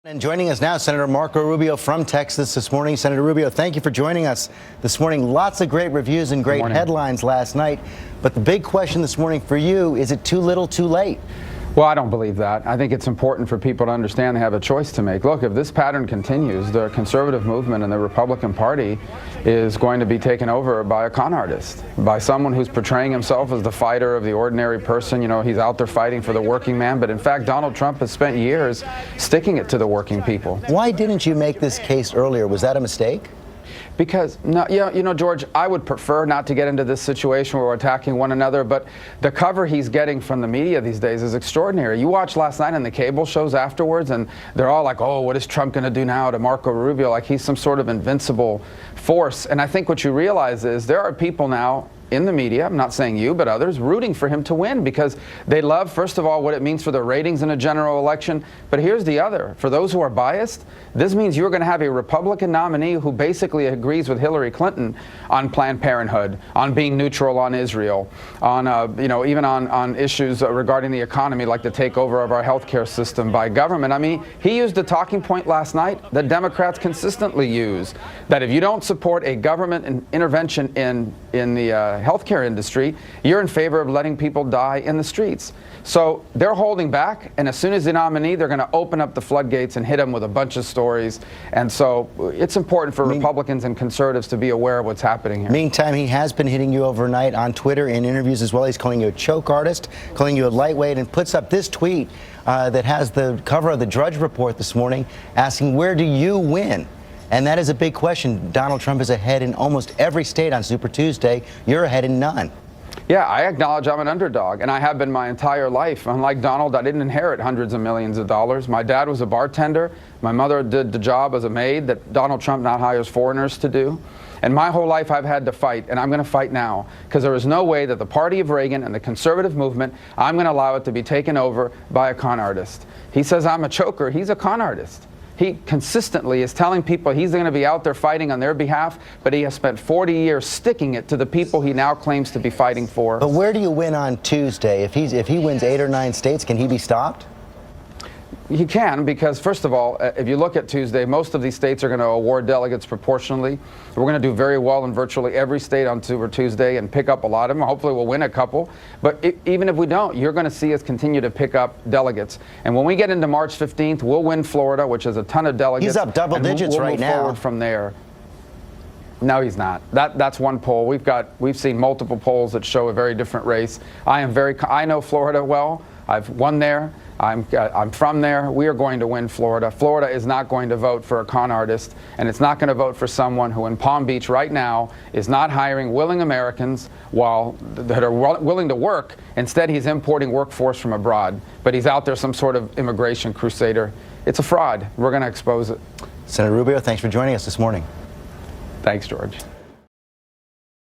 And joining us now, Senator Marco Rubio from Texas this morning. Senator Rubio, thank you for joining us this morning. Lots of great reviews and great headlines last night. But the big question this morning for you, is it too little, too late? Well, I don't believe that. I think it's important for people to understand they have a choice to make. Look, if this pattern continues, the conservative movement and the Republican Party is going to be taken over by a con artist, by someone who's portraying himself as the fighter of the ordinary person. You know, he's out there fighting for the working man. But in fact, Donald Trump has spent years sticking it to the working people. Why didn't you make this case earlier? Was that a mistake? Because, no, you know, George, I would prefer not to get into this situation where we're attacking one another, but the cover he's getting from the media these days is extraordinary. You watched last night on the cable shows afterwards, and they're all like, oh, what is Trump going to do now to Marco Rubio? Like he's some sort of invincible force. And I think what you realize is there are people now in the media, I'm not saying you, but others, rooting for him to win because they love, first of all, what it means for the ratings in a general election. But here's the other. For those who are biased, this means you're going to have a Republican nominee who basically agrees with Hillary Clinton on Planned Parenthood, on being neutral on Israel, on, you know, even on issues regarding the economy, like the takeover of our healthcare system by government. I mean, he used a talking point last night that Democrats consistently use, that if you don't support a government intervention in the healthcare industry, you're in favor of letting people die in the streets. So they're holding back, and as soon as the nominee, they're going to open up the floodgates and hit them with a bunch of stories. And so it's important for Republicans and conservatives to be aware of what's happening here. Meantime, he has been hitting you overnight on Twitter in interviews as well. He's calling you a choke artist, calling you a lightweight, and puts up this tweet that has the cover of the Drudge Report this morning asking, where do you win? And that is a big question. Donald Trump is ahead in almost every state on Super Tuesday. You're ahead in none. Yeah, I acknowledge I'm an underdog, and I have been my entire life. Unlike Donald, I didn't inherit hundreds of millions of dollars. My dad was a bartender. My mother did the job as a maid that Donald Trump now hires foreigners to do. And my whole life I've had to fight, and I'm going to fight now, because there is no way that the party of Reagan and the conservative movement, I'm going to allow it to be taken over by a con artist. He says I'm a choker. He's a con artist. He consistently is telling people he's going to be out there fighting on their behalf, but he has spent 40 years sticking it to the people he now claims to be fighting for. But where do you win on Tuesday? If he wins 8 or 9 states, can he be stopped? He can, because first of all, if you look at Tuesday, most of these states are going to award delegates proportionally. We're going to do very well in virtually every state on Super Tuesday and pick up a lot of them. Hopefully we'll win a couple. But even if we don't, you're going to see us continue to pick up delegates. And when we get into March 15th, we'll win Florida, which has a ton of delegates. He's up double digits right now. We'll move forward from there. No, he's not. That's one poll. We've seen multiple polls that show a very different race. I know Florida well. I've won there. I'm from there. We are going to win Florida. Florida is not going to vote for a con artist, and it's not going to vote for someone who in Palm Beach right now is not hiring willing Americans that are willing to work. Instead, he's importing workforce from abroad. But he's out there some sort of immigration crusader. It's a fraud. We're going to expose it. Senator Rubio, thanks for joining us this morning. Thanks, George.